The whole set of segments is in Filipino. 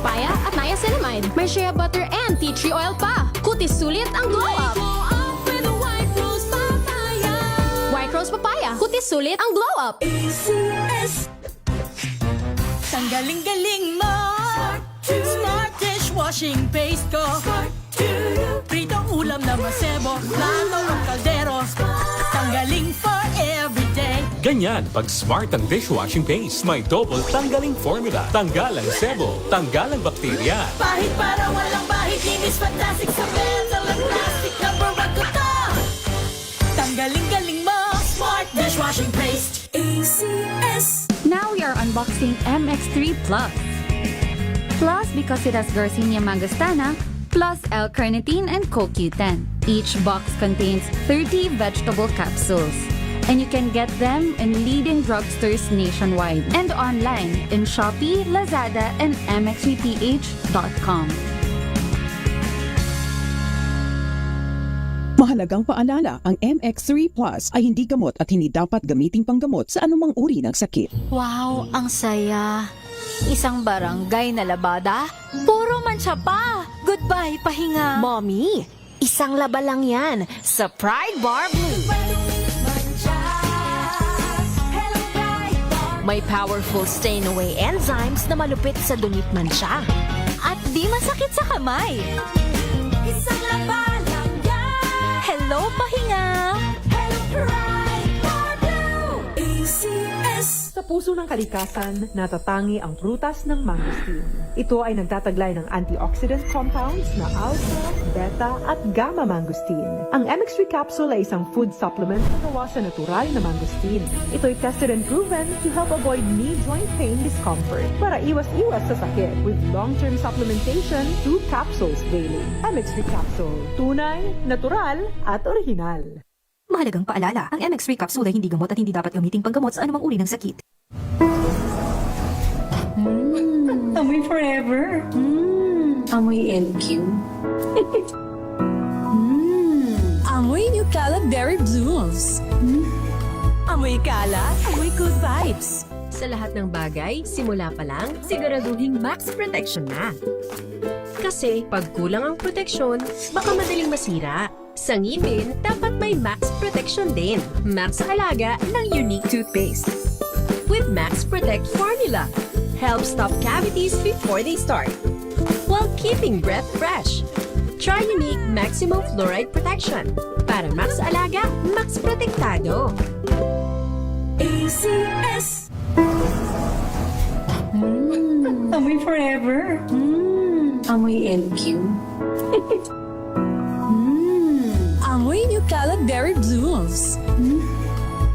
papaya at niacinamide. May shea butter and tea tree oil pa. Kutis sulit ang glow up. White rose papaya. Kutis sulit ang glow up. ACS. Tanggaling-galing mo. Smart dishwashing paste ko. Pritong ulam na masebo. Plato ng kaldero. Tanggaling for everyday. Ganyan pag smart ang dishwashing paste. May double tanggaling formula. Tanggal ang sebo, tanggal ang bakterya. Pahit para walang bahid. Linis fantastic sa metal at plastic. Number one ko to. Tanggaling-galing mo. Smart dishwashing paste. ACS. Now we are unboxing MX3 Plus. Plus because it has Garcinia mangostana, plus L-carnitine and CoQ10. Each box contains 30 vegetable capsules. And you can get them in leading drugstores nationwide and online in Shopee, Lazada, and mxvph.com. Mahalagang paalala, ang MX3 Plus ay hindi gamot at hindi dapat gamiting panggamot sa anumang uri ng sakit. Wow, ang saya. Isang barangay na labada, puro mancha pa. Goodbye, pahinga. Mommy, isang laba lang yan sa Pride Bar Blue. May powerful stain-away enzymes na malupit sa dunit mancha. At di masakit sa kamay. Isang laba lang yan. Hello, pahinga. Hello, Pride Bar Blue. ACS. Sa puso ng kalikasan, natatangi ang prutas ng mangosteen. Ito ay nagtataglay ng antioxidant compounds na alpha, beta at gamma mangosteen. Ang MX3 capsule ay isang food supplement na gawa sa natural na mangosteen. Ito ay tested and proven to help avoid knee joint pain discomfort para iwas-iwas sa sakit with long-term supplementation 2 capsules daily. MX3 capsule, tunay, natural at original. Mahalagang paalala, ang MX3 capsule ay hindi gamot at hindi dapat gamiting panggamot sa anumang uri ng sakit. Amoy forever. Amoy LQ. Amoy New Calad Berry Blooms. Amoy kalat, amoy good vibes. Sa lahat ng bagay, simula pa lang, siguraduhing max protection na. Kasi pag kulang ang proteksyon, baka madaling masira. Sa ngipin, dapat may max protection din. Max sa alaga ng unique toothpaste. With Max Protect formula, helps stop cavities before they start, while keeping breath fresh. Try unique maximum fluoride protection. Para max alaga, max protektado. ACS. Amoy forever. Amoy LQ. Amoy New Calad Berry Blooms.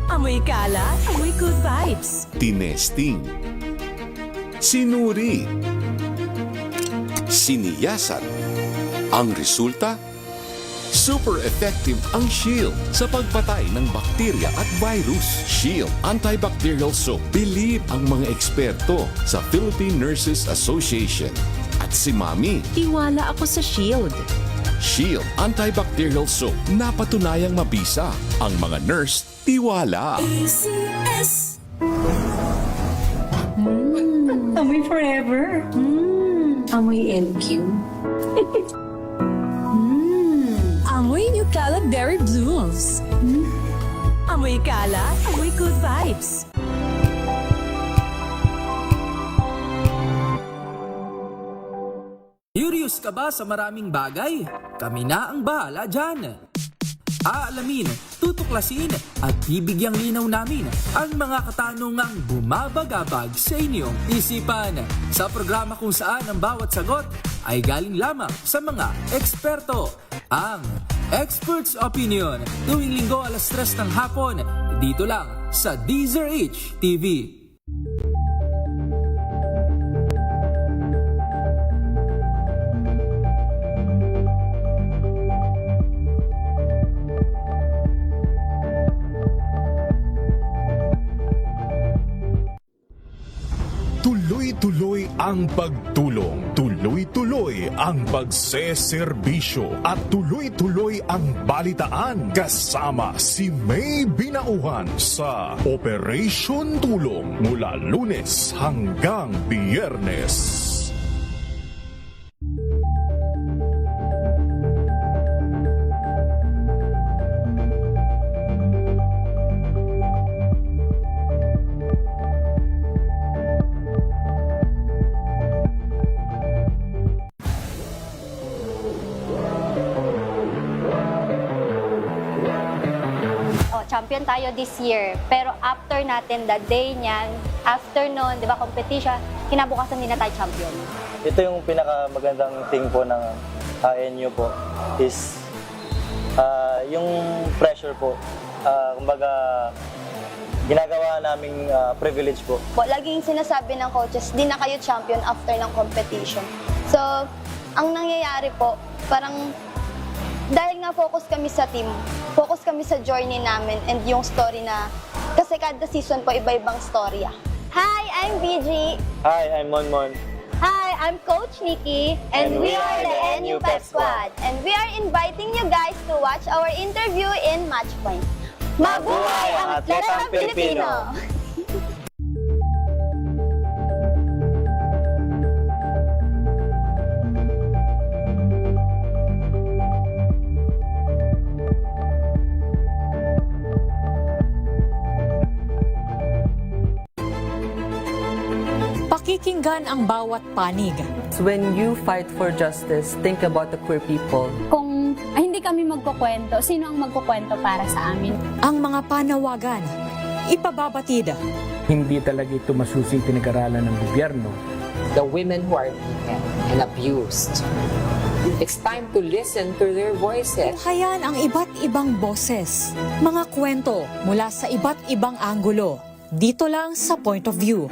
Amoy kalat, amoy good vibes. Tinesting, sinuri, siniyasan. Ang resulta? Super effective ang Shield sa pagpatay ng bakterya at virus. Shield Antibacterial Soap. Believe ang mga eksperto sa Philippine Nurses Association. At si Mami. Tiwala ako sa Shield. Shield Antibacterial Soap. Napatunayang mabisa. Ang mga nurse, tiwala. ACS. Amoy forever. Amoy LQ. Amoy New Calad Berry Blooms. Amoy kalat, amoy good vibes. Curious ka ba sa maraming bagay? Kami na ang bahala dyan. Aalamin, tutuklasin at bibigyang linaw namin ang mga katanungang bumabagabag sa inyong isipan. Sa programa kung saan ang bawat sagot ay galing lamang sa mga eksperto. Ang Expert's Opinion, tuwing linggo alas 3 ng hapon, dito lang sa DZRH TV. Tuloy-tuloy ang pagtulong, tuloy-tuloy ang pagseserbisyo at tuloy-tuloy ang balitaan kasama si May Binauhan sa Operation Tulong mula Lunes hanggang Biyernes. champion tayo this year. Pero after natin, the day niyan, after nun, di ba, competition, kinabukasan din na tayo champion. Ito yung pinakamagandang thing po ng ANU po is yung pressure po. Kumbaga, ginagawa naming privilege po. Laging sinasabi ng coaches, di na kayo champion after ng competition. So, ang nangyayari po, parang dahil nga focus kami sa team, focus kami sa journey namin and yung story na, kasi kada season po iba-ibang storya. Hi, I'm BG. Hi, I'm Monmon. Hi, I'm Coach Nikki, and we are the NU Pep Squad. And we are inviting you guys to watch our interview in Matchpoint. Mabuhay ang atletang Pilipino! Pakikinggan ang bawat panig. When you fight for justice, think about the queer people. Kung hindi kami magkukwento, sino ang magkukwento para sa amin? Ang mga panawagan, ipababatid. Hindi talaga ito masusing pinag-aralan ng gobyerno. The women who are beaten and abused. It's time to listen to their voices. Hayan ang iba't ibang boses. Mga kwento mula sa iba't ibang anggulo. Dito lang sa Point of View.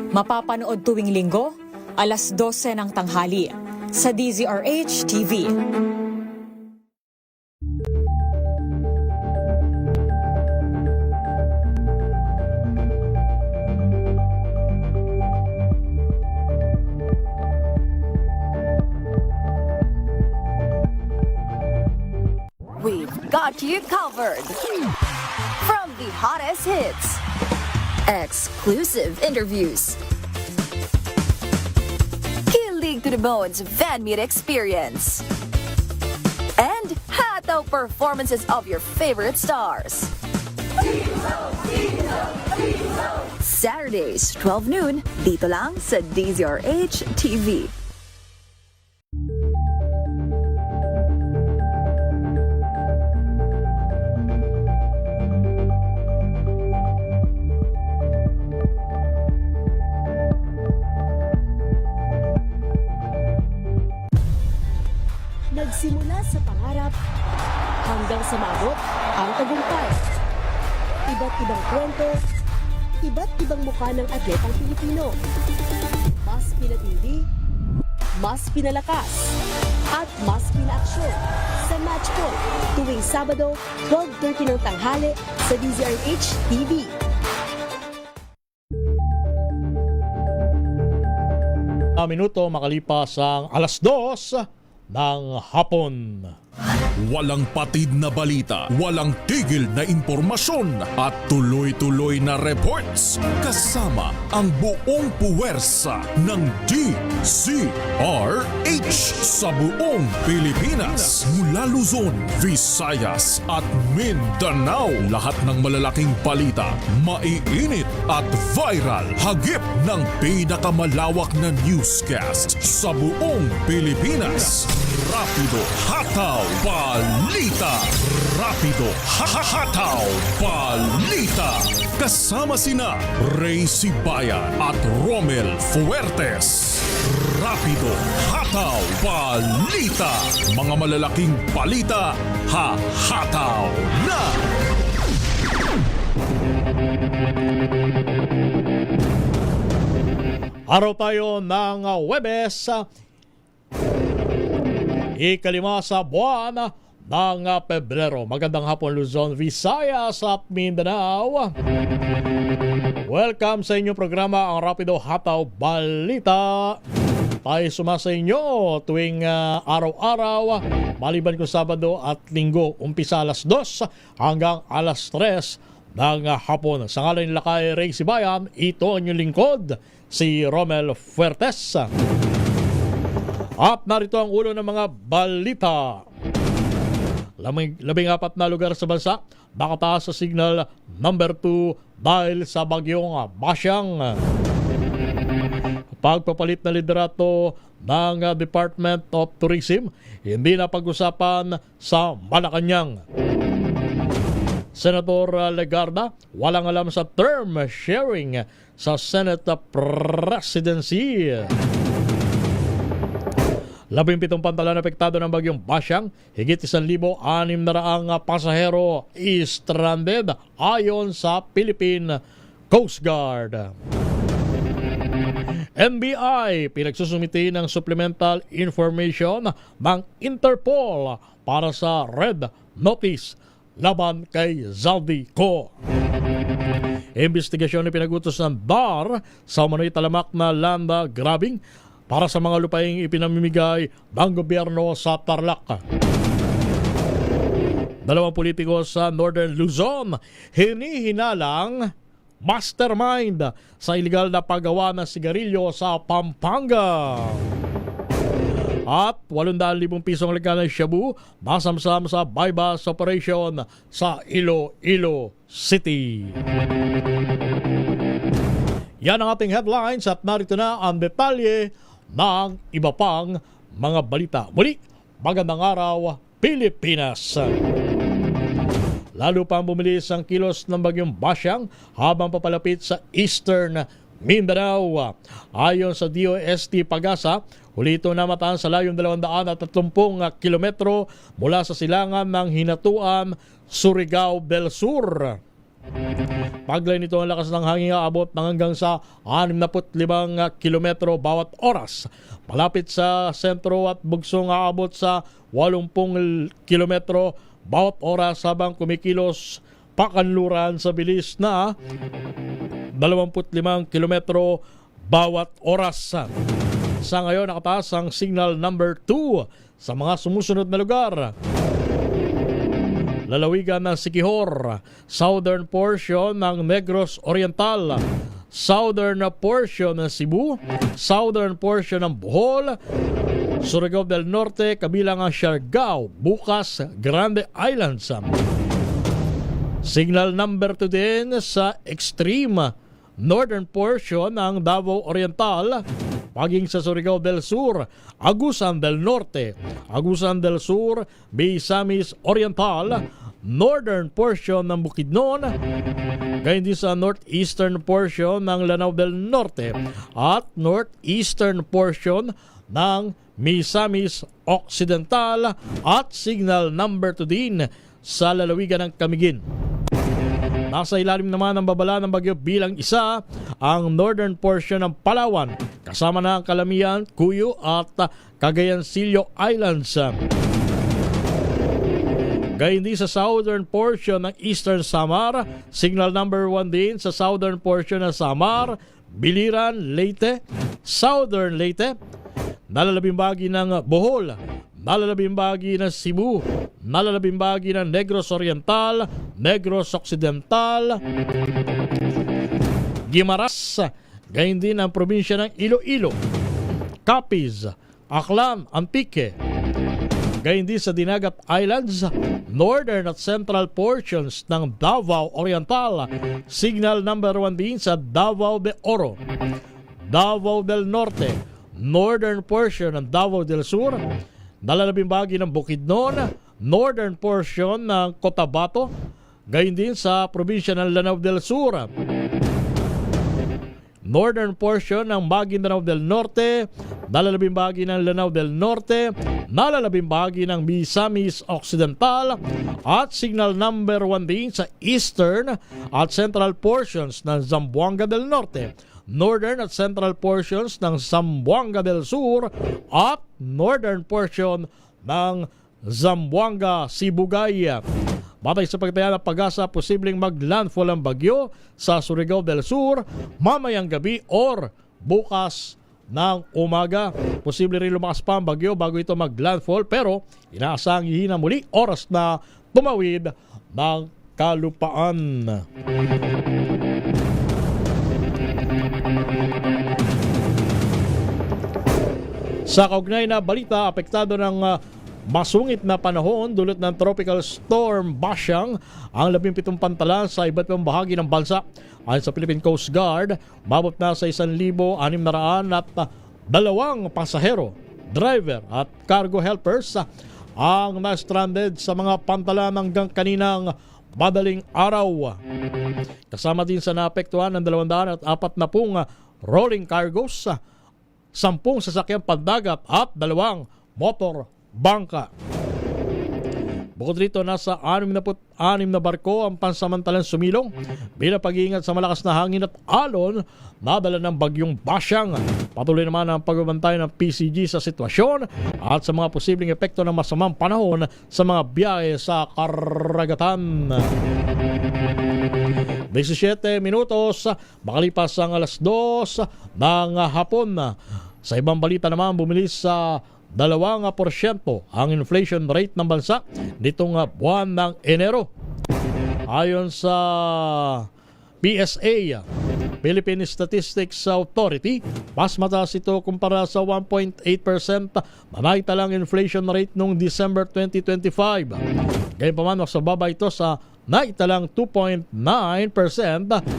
Mapapanood tuwing linggo, alas 12 ng tanghali sa DZRH TV. We've got you covered. From the hottest hits, exclusive interviews, kilig to the bones fan meet experience, and hataw performances of your favorite stars. Saturdays, 12 noon, dito lang sa DZRH TV. Nagsimula sa pangarap hanggang sa maabot ang tagumpay. Iba't ibang kwento, iba't ibang mukha ng atletang Pilipino. Mas pinatindi, mas pinalakas, at mas pinaaksyon sa Matchpoint tuwing Sabado, 12:30 ng tanghali sa DZRH TV. Minuto makalipas ang alas 2 ng hapon. Walang patid na balita, walang tigil na impormasyon at tuloy-tuloy na reports kasama ang buong puwersa ng DZRH sa buong Pilipinas. Mula Luzon, Visayas at Mindanao, lahat ng malalaking balita, maiinit at viral, hagip ng pinakamalawak na newscast sa buong Pilipinas. Rapido, hataw, balita. Rapido, hataw, balita. Kasama sina Ray Sibayan at Romel Fuertes. Rapido, hataw, balita. Mga malalaking balita, hataw na. Araw tayo ng Huwebes, ikalima sa buwan ng Pebrero. Magandang hapon Luzon, Visayas at Mindanao. Welcome sa inyong programa, ang Rapido Hataw Balita. Tayo sumasa inyo tuwing araw-araw, maliban kung Sabado at Linggo. Umpisa alas 2 hanggang alas 3 ng hapon. Sa ngalan nila kay Ray Sibayan, ito ang inyong lingkod, si Romel Fuertes. At narito ang ulo ng mga balita. 14 na lugar sa bansa nakataas sa signal number 2 dahil sa bagyong Basyang. Pagpapalit na liderato ng Department of Tourism hindi na pag-usapan sa Malacanang. Senator Legarda, walang alam sa term sharing sa Senate presidency. 17 pantalan apektado ng bagyong Basyang, higit 1,600 pasahero stranded ayon sa Philippine Coast Guard. NBI pinagsusumiti ng supplemental information ng Interpol para sa red notice laban kay Zaldico. Investigasyon na pinagutos ng DAR sa umano'y talamak na land grabbing para sa mga lupaing ipinamimigay ng gobyerno sa Tarlac. 2 politiko sa Northern Luzon hinihinalang mastermind sa iligal na paggawa ng sigarilyo sa Pampanga. At 800,000 pisong legal na shabu masamsam sa bypass operation sa Iloilo City. Yan ang ating headlines at narito na ang detalye ng iba pang mga balita. Muli, magandang araw, Pilipinas! Lalo pang bumilis ang kilos ng bagyong Basyang habang papalapit sa Eastern Mindanao. Ayon sa DOST Pagasa, huli ito namataan sa layong 230 kilometro mula sa silangan ng Hinatuan, Surigao del Sur. Paglay nito ang lakas ng hangin aabot ng hanggang sa 65 kilometro bawat oras. Malapit sa sentro at bugsong aabot sa 80 kilometro bawat oras habang kumikilos pakanluran sa bilis na 25 kilometro bawat oras. Sa ngayon nakataas ang signal number 2 sa mga sumusunod na lugar. Lalawigan ng Siquijor, southern portion ng Negros Oriental, southern portion ng Cebu, southern portion ng Bohol, Surigao del Norte, kabilang ang Siargao, Bukas, Grande Islands. Signal number 2 din sa extreme northern portion ng Davao Oriental, paging sa Surigao del Sur, Agusan del Norte, Agusan del Sur, Misamis Oriental, northern portion ng Bukidnon, gayon din sa northeastern portion ng Lanao del Norte at northeastern portion ng Misamis Occidental at signal number 2 din sa lalawigan ng Camiguin. Nasa ilalim naman ng babala ng bagyo bilang isa ang northern portion ng Palawan, kasama na ang Calamian, Cuyo at Cagayancillo Islands. Gayun din sa southern portion ng Eastern Samar, signal number 1 din sa southern portion ng Samar, Biliran, Leyte, Southern Leyte, nalalabimbagi ng Bohol, nalalabimbagi ng Cebu, nalalabimbagi ng Negros Oriental, Negros Occidental, Guimaras, gayon din ang probinsya ng Iloilo, Capiz, Aklan, Antique, gayon din sa Dinagat Islands, northern at central portions ng Davao Oriental, signal number 1 din sa Davao de Oro, Davao del Norte, northern portion ng Davao del Sur, nalalabimbagi ng Bukidnon, northern portion ng Cotabato, gayon din sa probinsya ng Lanao del Sur, northern portion ng Maguindanao del Norte, nalalabimbagi ng Lanao del Norte, nalalabimbagi ng Misamis Occidental at signal number 1 din sa eastern at central portions ng Zamboanga del Norte, northern at central portions ng Zamboanga del Sur at northern portion ng Zamboanga, Sibugay. Batay sa pagtaya ng Pag-asa, posibleng maglandfall ang bagyo sa Surigao del Sur mamayang gabi or bukas ng umaga. Posible rin lumakas pa ang bagyo bago ito maglandfall, pero inaasahang hihina muli oras na tumawid ng kalupaan. Sa kaugnay na balita, apektado ng masungit na panahon dulot ng Tropical Storm Basyang ang 17 pantalan sa iba't ibang bahagi ng bansa. Ayon sa Philippine Coast Guard, mabot na sa 1,600 at 2 pasahero, driver at cargo helpers ang na-stranded sa mga pantalan hanggang kaninang madaling araw. Kasama din sa naapektuhan ng 240 rolling cargos, 10 sasakyang pandagat at 2 motor bangka. Bukod rito, nasa 66 na barko ang pansamantalang sumilong bilang pag-iingat sa malakas na hangin at alon na dala ng bagyong Basyang. Patuloy naman ang pagbabantay ng PCG sa sitwasyon at sa mga posibleng epekto ng masamang panahon sa mga biyahe sa karagatan. 17 minutos, makalipas ang alas 2 ng hapon. Sa ibang balita naman, bumilis sa 2% ang inflation rate ng bansa nitong buwan ng Enero. Ayon sa PSA, Philippine Statistics Authority, mas mataas ito kumpara sa 1.8% na naitalang inflation rate noong December 2025. Gayunpaman, mas mababa ito sa naitalang 2.9%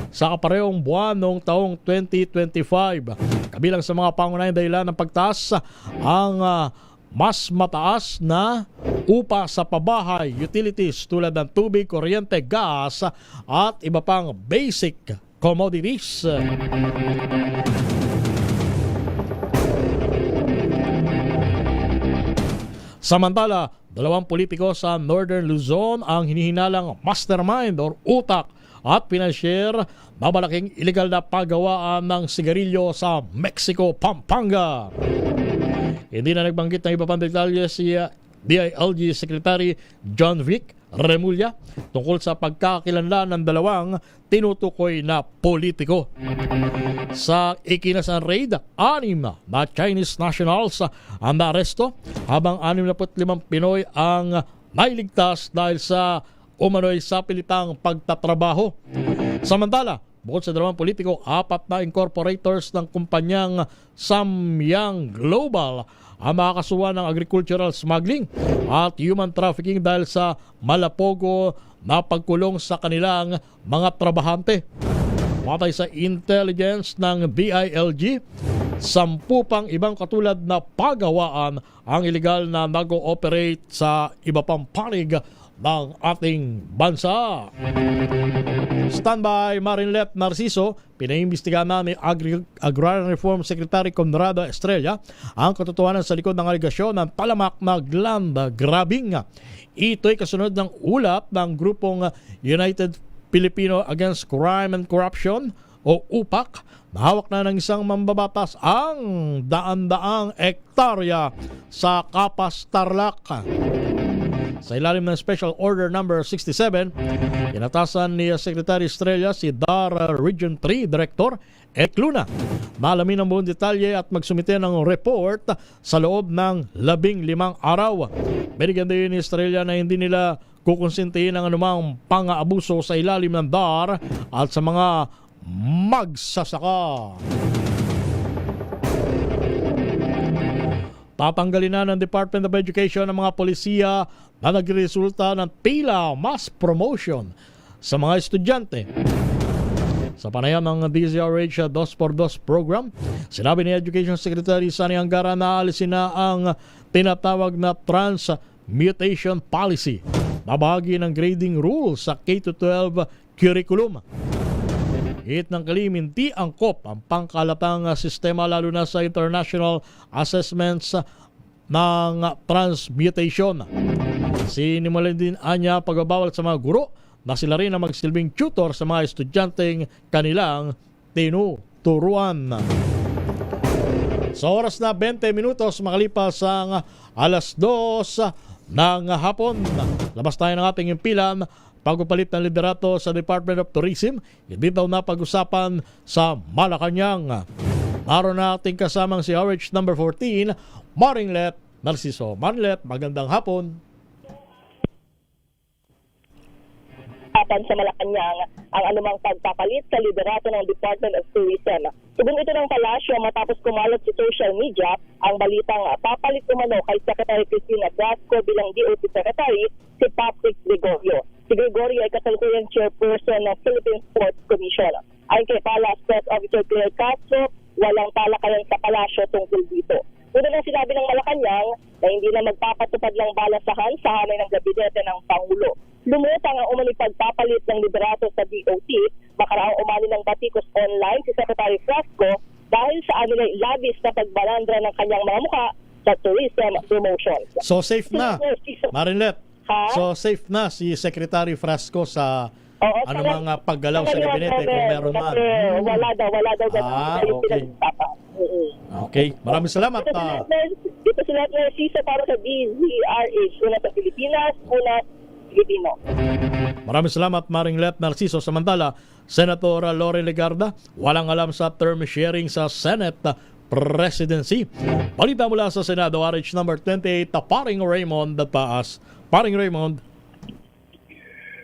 sa kaparehong buwan noong taong 2025. Kabilang sa mga pangunahing dahilan ng pagtaas ang mas mataas na upa sa pabahay, utilities tulad ng tubig, kuryente, gas at iba pang basic commodities. Samantala, 2 politiko sa Northern Luzon ang hinihinalang mastermind or utak at financier na malaking illegal na paggawaan ng sigarilyo sa Mexico, Pampanga. Hindi na nagbanggit ng iba pang detalye si DILG Secretary John Vic Remulla tungkol sa pagkakakilanlan ng 2 tinutukoy na politiko. Sa ikinasan raid, 6 na Chinese nationals ang naaresto habang 65 Pinoy ang nailigtas dahil sa umano'y sapilitang pagtatrabaho. Samantala, bukod sa 2 politiko, 4 na incorporators ng kumpanyang Samyang Global ang makakasuhan ng agricultural smuggling at human trafficking dahil sa malapogo na pagkulong sa kanilang mga trabahante. Matay sa intelligence ng DILG, 10 pang ibang katulad na pagawaan ang iligal na nag-ooperate sa iba pang panig ng ating bansa. Standby Marinlet Narciso, pinaimbestigahan na ni Agrarian Reform Secretary Conrado Estrella ang katotohanan sa likod ng aligasyon ng talamak na land grabbing. Ito'y kasunod ng ulat ng grupong United Filipino Against Crime and Corruption o UPAC na hawak na ng isang mambabatas ang daan-daang hektarya sa Kapas, Tarlac. Sa ilalim ng Special Order Number 67, inatasan ni Secretary Estrella si DAR Region 3 Director Ed Luna na alamin ang buong detalye at magsumite ng report sa loob ng 15 araw. Binigyan din ni Estrella na hindi nila kukonsintihin ang anumang pang-aabuso sa ilalim ng DAR at sa mga magsasaka. Tatanggalin na ng Department of Education ang mga polisiya na nagresulta ng tila mass promotion sa mga estudyante. Sa panayam ng DZRH 2x2 program, sinabi ni Education Secretary Sani Angara na alisin na ang tinatawag na transmutation policy na bahagi ng grading rules sa K-12 curriculum. Hit ng kalim, hindi angkop ang pangkalatang sistema lalo na sa international assessments ng transmutation. Sinimulan din anya pagbabawal sa mga guro na sila rin ang magsilbing tutor sa mga estudyanteng kanilang tinuturuan. Sa oras na 20 minutos makalipas ang alas 2 ng hapon, labas tayo ng ating impilan. Pagpapalit ng liderato sa Department of Tourism, hindi daw na pag-usapan sa Malacanang. Naroon na ating kasamang si RH number 14, Marinlet Narciso. Marinlet, magandang hapon. Sa Malacanang ang anumang pagpapalit sa liderato ng Department of Tourism. Subong ito ng palasyo matapos kumalat sa social media ang balitang papalit umano kay Secretary Cristina Gasco bilang DOT Secretary si Patrick Gregorio. Si Gregorio ay kasalukuyang chairperson ng Philippine Sports Commission. Ayon kay Palace Press Officer Claire Castro, walang talakayan sa palasyo tungkol dito. Una lang sinabi ng Malacanang na hindi na magpapatupad ng balasahan sa hanay ng gabinete ng Pangulo. lumutang ang umani pagpapalit ng liderato sa DOT, makaraang umani ng batikos online si Secretary Frasco dahil sa anilay labis na pagbalandra ng kanyang mga mukha sa tourism promotions. So safe na, Marinlet. So safe na si Secretary Frasco sa anumang paggalaw sa gabinete kung meron man. Wala daw. Okay. Okay, maraming salamat. Dito sila Narciso para sa DZRH. Una sa Pilipinas, una Filipino. Maraming salamat, Maringlet Narciso. Samantala, Senator Lore Legarda, walang alam sa term sharing sa Senate presidency. Balita mula sa Senado, RH number 28, Paring Raymond Paas. Paring Raymond.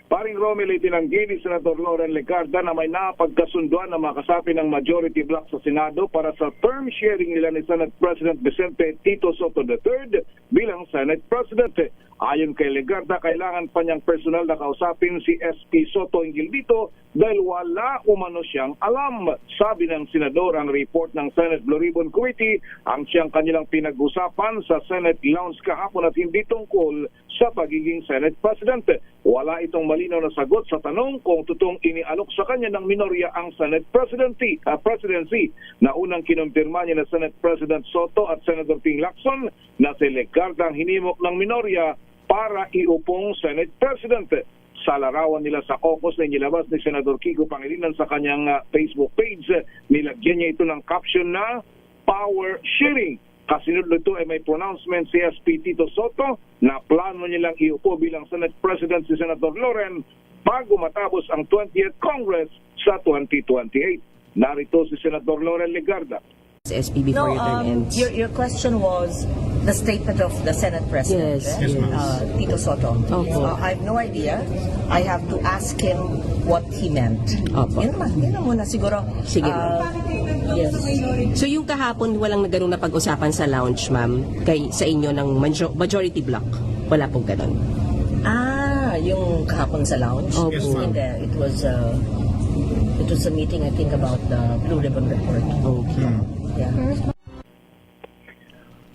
Paring Romel, itinanggi ni Senator Loren Legarda na may napagkasunduan na makasapi ng majority block sa Senado para sa term sharing nila ni Senate President Vicente Tito Soto III bilang Senate President. Ayon kay Legarda, kailangan pa niyang personal na kausapin si SP Soto hinggil dito dahil wala umano siyang alam. Sabi ng senador, ang report ng Senate Blue Ribbon Committee ang siyang kanilang pinag-usapan sa Senate Lounge kahapon at hindi tungkol sa pagiging Senate President. Wala itong malinaw na sagot sa tanong kung totoong inialok sa kanya ng minorya ang Senate presidency na unang kinumpirma niya na Senate President Soto at Senator Ping Lacson na si Legarda ang hinimok ng minorya para iupong Senate President. Sa larawan nila sa caucus na inilabas ni Senador Kiko Pangilinan sa kanyang Facebook page, nilagyan niya ito ng caption na power sharing. Kasunod nito ay may pronouncement si SP Tito Soto na plano nilang iupo bilang Senate President si Senator Loren bago matapos ang 20th Congress sa 2028. Narito si Senator Loren Legarda. SP before your term ends. Your question was the statement of the Senate President, Yes, Tito Soto. I have no idea. I have to ask him what he meant. Opo. Yun na muna siguro. Sige. Yes. So yung kahapon walang naganoong na pag-usapan sa lounge, ma'am, sa inyo ng majority block. Wala pong ganon. Yung kahapon sa lounge? Opo. Hindi. It was a meeting, I think, about the Blue Ribbon Report. Okay. Yeah.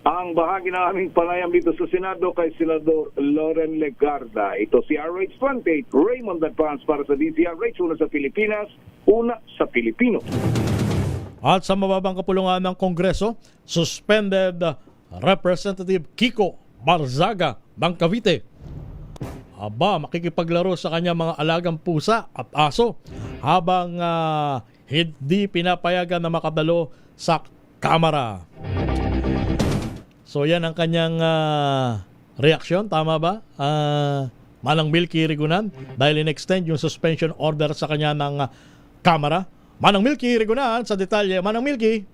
Ang bahagi ng aming panayam dito sa Senado kay Senador Loren Legarda. Ito si RH28, Raymond Advance para sa DZRH, una sa Pilipinas, una sa Pilipino. At sa mababang kapulungan ng Kongreso, suspended Representative Kiko Barzaga ng Cavite. Makikipaglaro sa kanya mga alagang pusa at aso habang hindi pinapayagan na makadalo sa Kamara. So yan ang kanyang reaksyon, tama ba? Manang Milky Rigunan, dahil in-extend yung suspension order sa kanya ng Kamara. Manang Milky Rigunan, sa detalye. Manang Milky.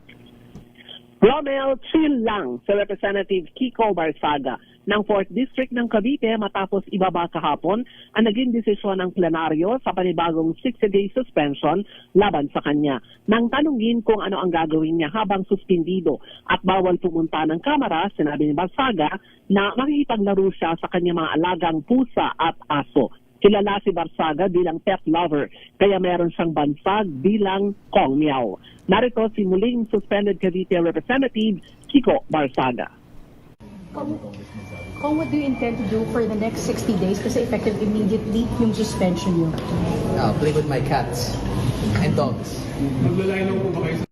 Romel, chill lang sa Representative Kiko Barzaga ng 4th District ng Cavite matapos ibaba kahapon ang naging desisyon ng plenaryo sa panibagong 60-day suspension laban sa kanya. Nang tanungin kung ano ang gagawin niya habang suspendido at bawal pumunta ng Kamara, sinabi ni Barzaga na makikipaglaro siya sa kanyang mga alagang pusa at aso. Kilala si Barzaga bilang pet lover, kaya meron siyang bansag bilang Kong Meow. Narito si muling suspended Cavite Representative Kiko Barzaga. Kung what do you intend to do for the next 60 days kasi effective immediately yung suspension nyo? Play with my cats and dogs. Maglalainan po ba kayo?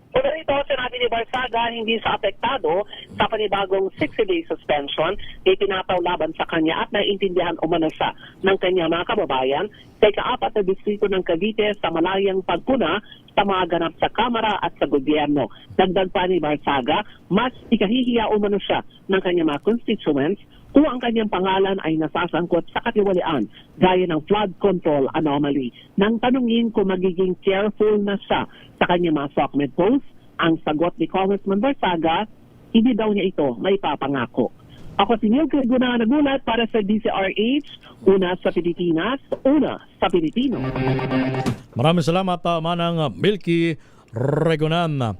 Una rito, sinabi ni Barzaga hindi sa apektado sa panibagong 60-day suspension na itinataw laban sa kanya at naiintindihan umano siya ng kanyang mga kababayan sa ika-4 na distrito ng Cavite sa malayang pagpuna sa mga ganap sa Kamara at sa gobyerno. Dagdag pa ni Barzaga, mas ikahihiya umano siya ng kanyang mga constituents kung ang kanyang pangalan ay nasasangkot sa katiwalian gaya ng flood control anomaly. Nang tanungin kung magiging careful na siya sa kanyang mga SOCMED posts, ang sagot ni Congressman Barzaga, hindi daw niya ito may papangako. Ako si Milky Rigunan nagulat para sa DZRH, una sa Pilipinas, una sa Pilipino. Maraming salamat, Manang Milky Rigunan.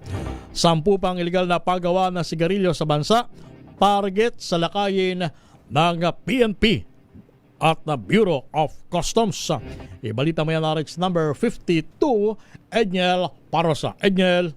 10 pang iligal na paggawa ng sigarilyo sa bansa, target sa lakayin ng PNP at na Bureau of Customs. Ibalita mo yan, RH number 52, Edniel Parosa. Edniel.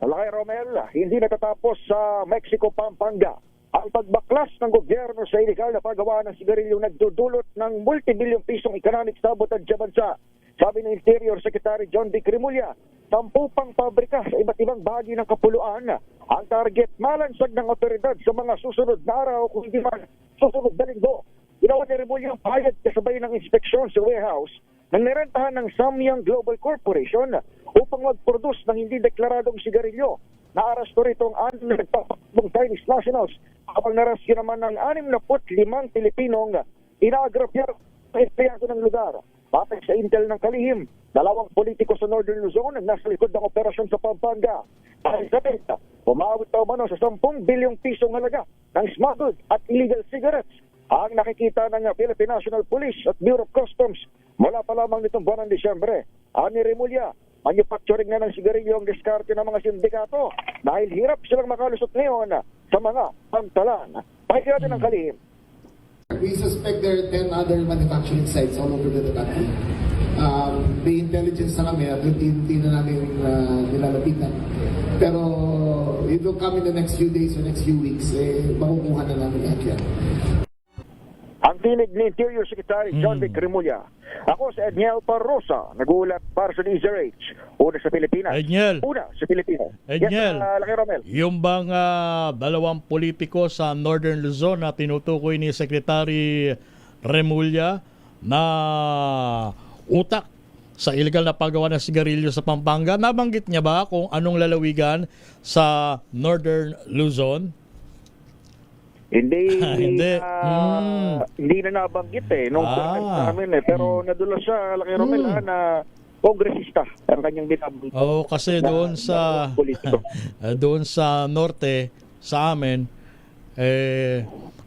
Malaki Romel, hindi natatapos sa Mexico, Pampanga Ang pagbaklas ng gobyerno sa illegal na paggawa ng sigarilyo nagdudulot ng multibilyong pisong economic sabotage sa bansa. Sabi ng Interior Secretary John Vic Remulla, 10 pang pabrika sa iba't ibang bahagi ng kapuluan ang target malansag ng otoridad sa mga susunod na araw kung hindi man susunod na linggo. Ginawa ni Remulla ang pahayag kasabay ng inspeksyon sa warehouse ng nirentahan ng Samyang Global Corporation upang mag-produce ng hindi deklaradong sigarilyo. Naaresto rito ang 6 na nagpapakbong Chinese nationals habang narasyo naman ng 65 Pilipinong inaagrapyar sa empleyado ng lugar. Batay sa intel ng kalihim, 2 politiko sa Northern Luzon ang nasa likod ng operasyon sa Pampanga. Dahil sa benta, umawit na umano sa 10 bilyong pisong halaga ng smuggled at illegal cigarettes ang nakikita ng Philippine National Police at Bureau of Customs mula pa lamang nitong buwan ng Disyembre. Ani Remulla, manufacturing na ng sigarilyo ang diskarte ng mga sindikato dahil hirap silang makalusot ngayon sa mga pantalan. Pakikita natin ang kalihim. We suspect there are 10 other manufacturing sites all over the country. The intelligence na kami at routine na namin nilalapitan. Pero it will come in the next few days or next few weeks. Makukuha na namin lahat yan. Ang tinig ni Interior Secretary John Vic Remulla. Ako si Edniel Parrosa, nag-uulat para sa DZRH. Una sa Pilipinas. Edniel. Una sa Pilipinas. Edniel, Yes, Laki Romel. yung bang 2 politiko sa Northern Luzon na tinutukoy ni Secretary Remulla na utak sa illegal na paggawa ng sigarilyo sa Pampanga, nabanggit niya ba kung anong lalawigan sa Northern Luzon? Hindi Hindi. hindi na nabanggit nung namin pero nadulas siya Laki Romel na kongresista ang kanyang binabanggit. Kasi doon sa doon sa norte sa amin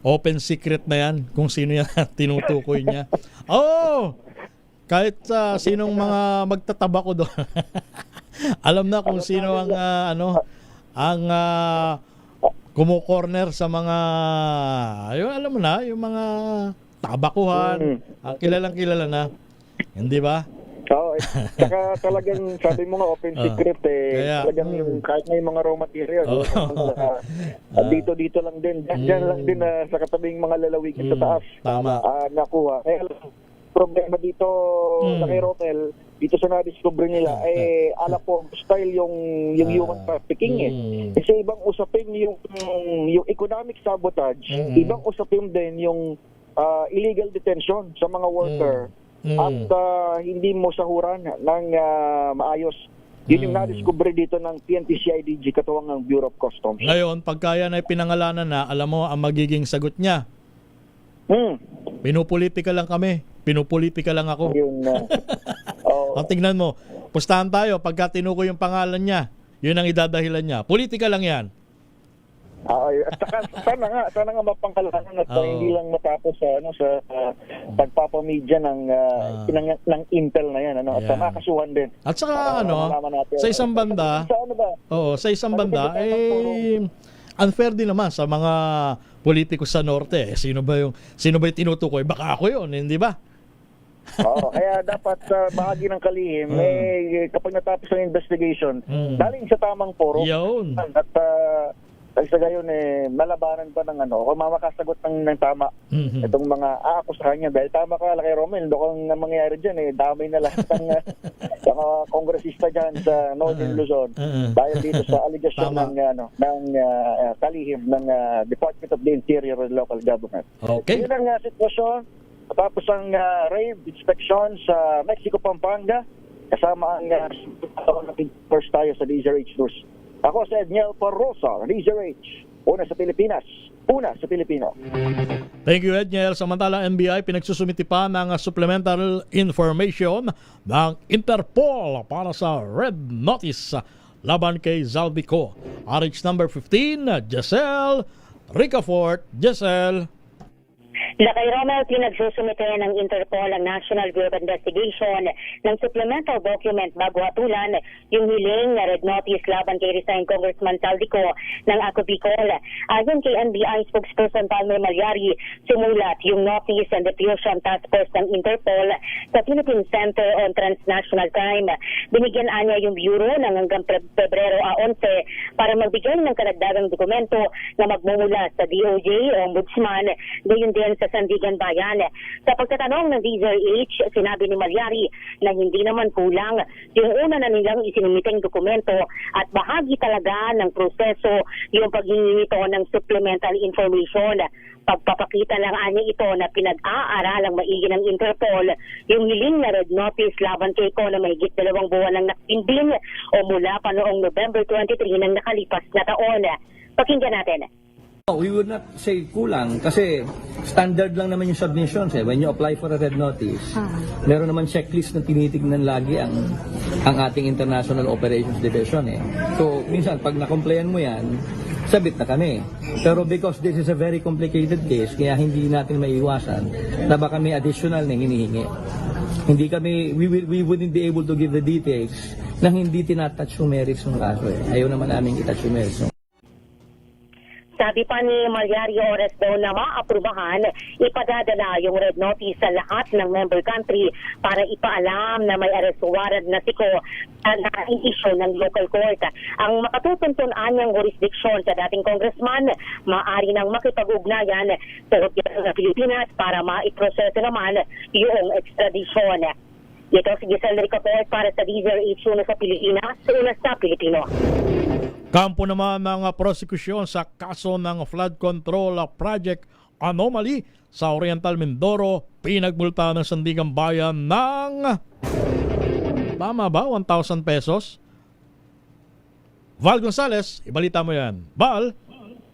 open secret na yan kung sino yan tinutukoy niya. Kahit sinong mga magtatabako doon. Alam na kung sino ang ang kumu-corner sa mga alam mo na, yung mga tabakuhan, kilalang kilala na. Hindi ba? Oo, saka talagang sabi mo nga open secret talagang yung kahit na yung mga raw material dito lang din dyan lang din sa katabing mga lalawigin sa taas nakuha. Problema dito Laki Romel, dito sa na-discover nila ala po style yung human trafficking kasi ibang usapin yung economic sabotage, ibang usapin din yung illegal detention sa mga worker at hindi mo sahuran ng maayos. Yun yung na-discover dito ng PNP-CIDG katuwang ng Bureau of Customs. Ngayon, pagka yan ay pinangalanan na, alam mo ang magiging sagot niya. Pinupolitika lang kami. Pinupolitika lang ako. Ang tingnan mo, pustahan tayo pagka tinukoy yung pangalan niya. Yun ang idadahilan niya. Politika lang yan. At sana nga mapangkalanan at hindi lang matapos sa pagpapamedya ng intel na yan at makasuhan din. At saka sa isang banda, unfair din naman sa mga politiko sa norte. Sino ba yung tinutukoy? Baka ako yun, hindi ba? Kaya dapat sa bahagi ng kalihim kapag natapos ang investigation, daling sa tamang forum at sa gayon malabanan pa ng kung makasagot ng tama itong mga aakusahan niya dahil tama ka Laki Romel, doon ang mangyayari dyan damay na lahat ng kongresista dyan sa Northern Luzon dahil dito sa allegation ng kalihim ng Department of the Interior and Local Government. Okay. Yun ang sitwasyon. Tapos ang raid inspection sa Mexico, Pampanga, kasama ang first tayo sa DZRH News. Ako si Edniel Parrosa, DZRH. Una sa Pilipinas, una sa Pilipino. Thank you, Edniel. Samantala, NBI pinagsusumiti pa ng supplemental information ng Interpol para sa Red Notice laban kay Zaldico. RH number 15, Giselle Ricafort. Giselle. Lakay Romel, pinagsusumite ng Interpol ang National Bureau of Investigation ng supplemental document bago hatulan yung hiling na red notice laban kay resigned Congressman Saldico ng Ako Bicol. Ayon kay NBI spokesperson Palmer Malyari, sumulat yung notice and diffusion task force ng Interpol sa Philippine Center on Transnational Crime. Binigyan niya yung bureau ng hanggang Pebrero 11 para magbigay ng karagdagang dokumento na magmumula sa DOJ, Ombudsman, gayon din sa Sandigan Bayan. Sa pagtatanong ng DZRH, sinabi ni Malyari na hindi naman kulang yung una na nilang isinumiteng dokumento at bahagi talaga ng proseso yung paghingi nito ng supplemental information. Pagpapakita lang niya ito na pinag-aaralang maigi ng Interpol yung hiling na red notice laban kay Ko na mahigit 2 buwan ng nakinding o mula pa noong November 23 ng nakalipas na taon. Pakinggan natin. We would not say kulang kasi standard lang naman yung submissions eh. When you apply for a red notice, meron naman checklist na tinitignan lagi ang ating International Operations Division eh. So, minsan pag na-complayan mo yan, sabit na kami. Pero because this is a very complicated case, kaya hindi natin maiiwasan na baka may additional na hinihingi. Hindi kami, we wouldn't be able to give the details na hindi tinatouch yung merits ng kaso eh. Ayaw naman namin itouch yung merits. Sabi pa ni Malyari, oras daw na maaprubahan, ipadadala yung red notice sa lahat ng member country para ipaalam na may arrest warrant na si Ko na issue ng local court. Ang makatutuntun anyang jurisdiction sa dating congressman, maaari nang makipag-ugnayan sa gobyerno ng Pilipinas para maiproseso naman yung extradition. Ito si Giselle Ricoport para sa DZRH, una sa Pilipinas, una sa Pilipino. Kampo naman ng prosekusyon sa kaso ng flood control project anomaly sa Oriental Mindoro, pinagmulta ng Sandigan Bayan ng tama ba, 1,000 pesos? Val Gonzales, ibalita mo yan. Val?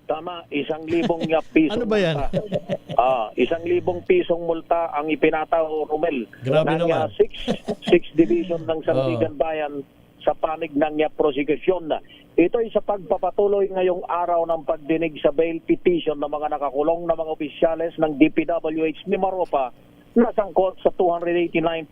Tama, 1,000 pisong ano ba yan? multa. 1,000 pisong multa ang ipinataw, Romel. Grabe ng naman. 6 Division ng Sandigan Bayan sa panig ng prosecution. Ito ay sa pagpapatuloy ngayong araw ng pagdinig sa bail petition ng mga nakakulong na mga opisyales ng DPWH ni Maropa na sangkot sa 289.5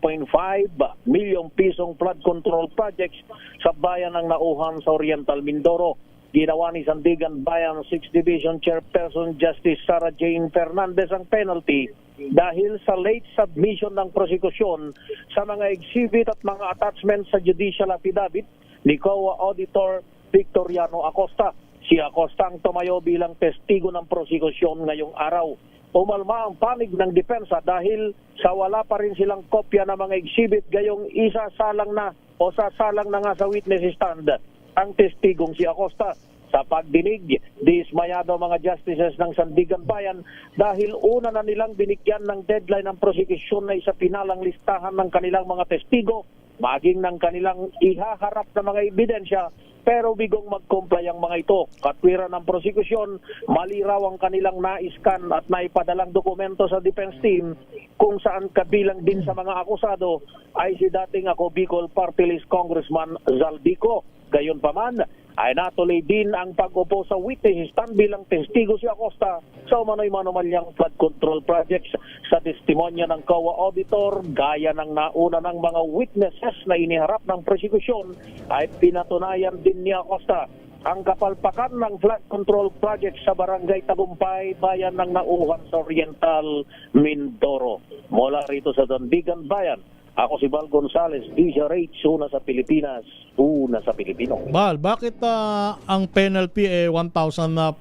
milyong pisong flood control projects sa bayan ng Nauhan sa Oriental Mindoro. Ginawa ni Sandigan Bayan 6th Division Chairperson Justice Sarah Jane Fernandez ang penalty dahil sa late submission ng prosekusyon sa mga exhibit at mga attachments sa judicial affidavit ni COA Auditor Victoriano Acosta. Si Acosta ang tumayo bilang testigo ng prosekusyon ngayong araw. Umalma ang panig ng depensa dahil sa wala pa rin silang kopya ng mga exhibit gayong isasalang na o sasalang na nga sa witness stand ang testigong si Acosta. Sa pagdinig, dismayado mga justices ng Sandigan Bayan dahil una na nilang binigyan ng deadline ng prosekusyon na isa pinalang listahan ng kanilang mga testigo, maging ng kanilang ihaharap na mga ebidensya, pero bigong mag-comply ang mga ito. Katwiran ng prosekusyon, mali raw ang kanilang na-scan at naipadalang dokumento sa defense team kung saan kabilang din sa mga akusado ay si dating Ako Bicol Party List Congressman Zaldico. Gayon pa man, ay natuloy din ang pag-upo sa witness stand bilang testigo si Acosta sa umano'y manumalyang flood control projects. Sa testimonya ng COA Auditor, gaya ng nauna ng mga witnesses na iniharap ng prosekusyon, ay pinatunayan din ni Acosta ang kapalpakan ng flood control project sa Barangay Tagumpay, bayan ng Nauhan sa Oriental Mindoro. Mula rito sa Sandigan Bayan, ako si Val Gonzales, DZRH, una sa Pilipinas, una sa Pilipino. Val, bakit ang penalty 1,000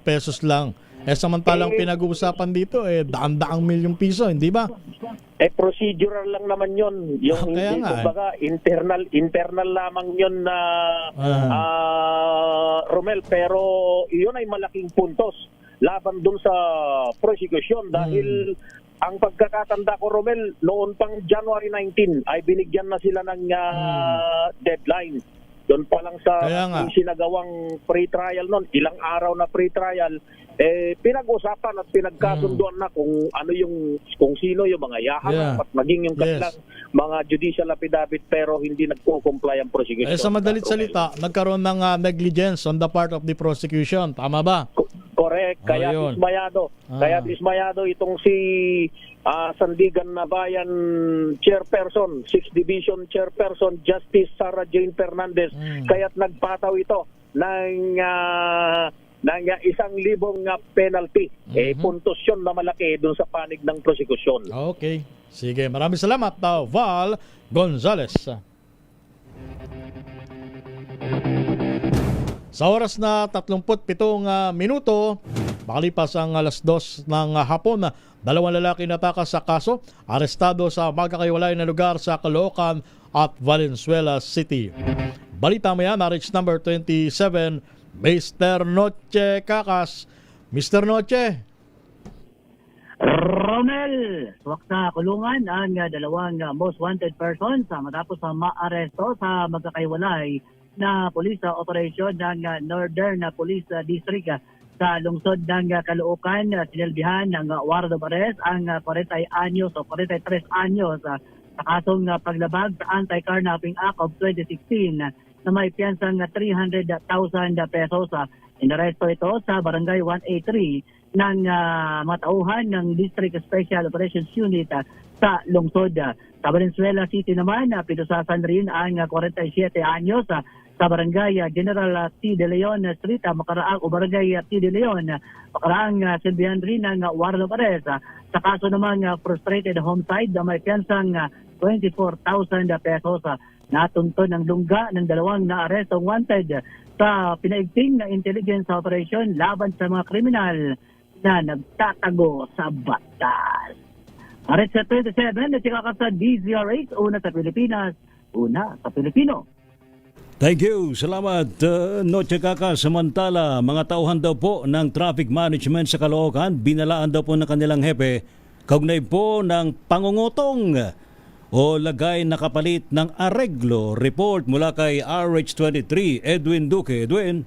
pesos lang? Samantalang pinag-uusapan dito daan-daang milyong piso, hindi ba? Procedural lang naman yon. Yung Kaya nga, kumbaga, internal lamang yon na Romel, pero iyon ay malaking puntos laban dun sa prosecution dahil ang pagkakatanda ko, Romel, noon pang January 19 ay binigyan na sila ng deadline. Doon pa lang sa sinagawang pre-trial noon, ilang araw na pre-trial, pinag-usapan at pinagkasunduan na kung ano yung, kung sino yung mga yahan at maging yung kanilang mga judicial affidavit, pero hindi nagko-comply ang prosecution. Sa madalit salita, nagkaroon ng negligence on the part of the prosecution. Tama ba? Correct, kaya yun. dismayado. Kaya dismayado itong si Sandigan na Bayan Chairperson, 6th Division Chairperson, Justice Sarah Jane Fernandez. Kaya't nagpataw ito ng 1,000 penalty. Puntos yun na malaki dun sa panig ng prosekusyon. Okay. Sige, maraming salamat, Val Gonzales. Sa oras na 37 minuto, makalipas ang alas 2 ng hapon, 2 lalaki natakas sa kaso, arestado sa magkakaiwalay na lugar sa Caloocan at Valenzuela City. Balita maya na reach number 27, Mr. Noche Kakas. Mr. Noche. Romel, swak sa kulungan ang 2 most wanted persons matapos maaresto sa magkakaiwalay na police operation ng Northern Police District sa lungsod ng Caloocan. Sinilbihan ng warrant of arrest ang 40 anyos o 43 anyos sa kasong paglabag sa Anti-Carnapping Act of 2016 na may piyansang 300,000 pesos. Inaresto ito sa Barangay 183 ng matauhan ng District Special Operations Unit sa lungsod. Sa Valenzuela City naman, pinusasan rin ang 47 anyos sa Barangay General T. De Leon Street, makaraang o Barangay T. De Leon, makaraang silbihan rin ng warrant of arrest. Sa kaso naman frustrated homicide na may piyansang 24,000 pesos. Natunton ng lungga ng 2 na arestong wanted sa pinaigting na intelligence operation laban sa mga kriminal na nagtatago sa batas. Arit sa 27, nasikaka sa DZRH, una sa Pilipinas, una sa Pilipino. Thank you. Salamat, Noche Kaka. Samantala, mga tauhan daw po ng traffic management sa Caloocan, binalaan daw po ng kanilang hepe, kaugnay po ng pangungutong o lagay na kapalit ng areglo. Report mula kay RH23, Edwin Duque. Edwin.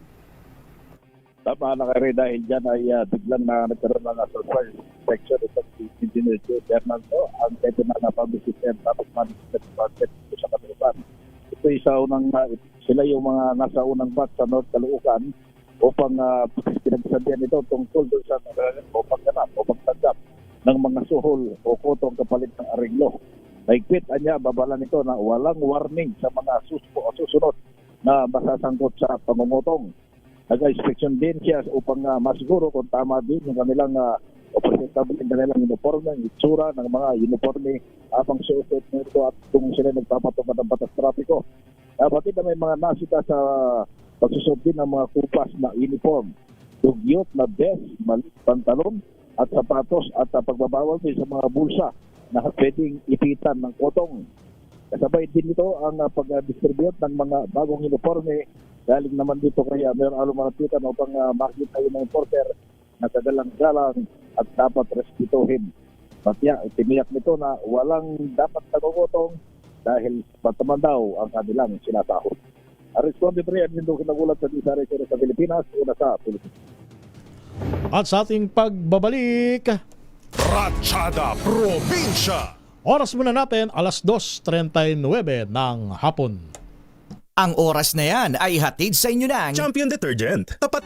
Tama na kayo dahil dyan ay biglang na nagkaroon ng surprise section itong si Engineer Joe Fernando, ang ito na napabisiten tapos management department sa Caloocan. Ito sila yung mga nasa unang batch sa North Caloocan upang pinagsabihan ito tungkol doon sa pagganap o pagtanggap ng mga suhol o kotong kapalit ng areglo. Naigpit anya babala nito na walang warning sa mga susunod na masasangkot sa pangungutong. Nag-inspeksyon din siya upang masiguro kung tama din yung kanilang presentable ng kanilang uniforme, ang itsura ng mga uniforme habang suot nito at kung sila nagpapatupad ng batas trapiko. Bakit na may mga nasita sa pagsusot din ng mga kupas na uniform, dugyot na vest, malit pantalon at sapatos at pagbabawal din sa mga bulsa na pwedeng ipitan ng kotong. Kasabay din ito ang pag-distribute ng mga bagong uniforme galing naman dito kaya mayroong alumalapitan upang makita yung mga importer na kagalang-galang at dapat respetuhin. Patya, tiniyak nito na walang dapat nagugutong dahil pataman daw ang kanilang sinasahod. Responde pre, ang hindi kinagulat sa DZRH sa Pilipinas, una sa Pilipinas. At sa ating pagbabalik, Ratchada Probinsya. Oras muna natin, alas 2:39 ng hapon. Ang oras na yan ay hatid sa inyo ng Champion Detergent. Tapat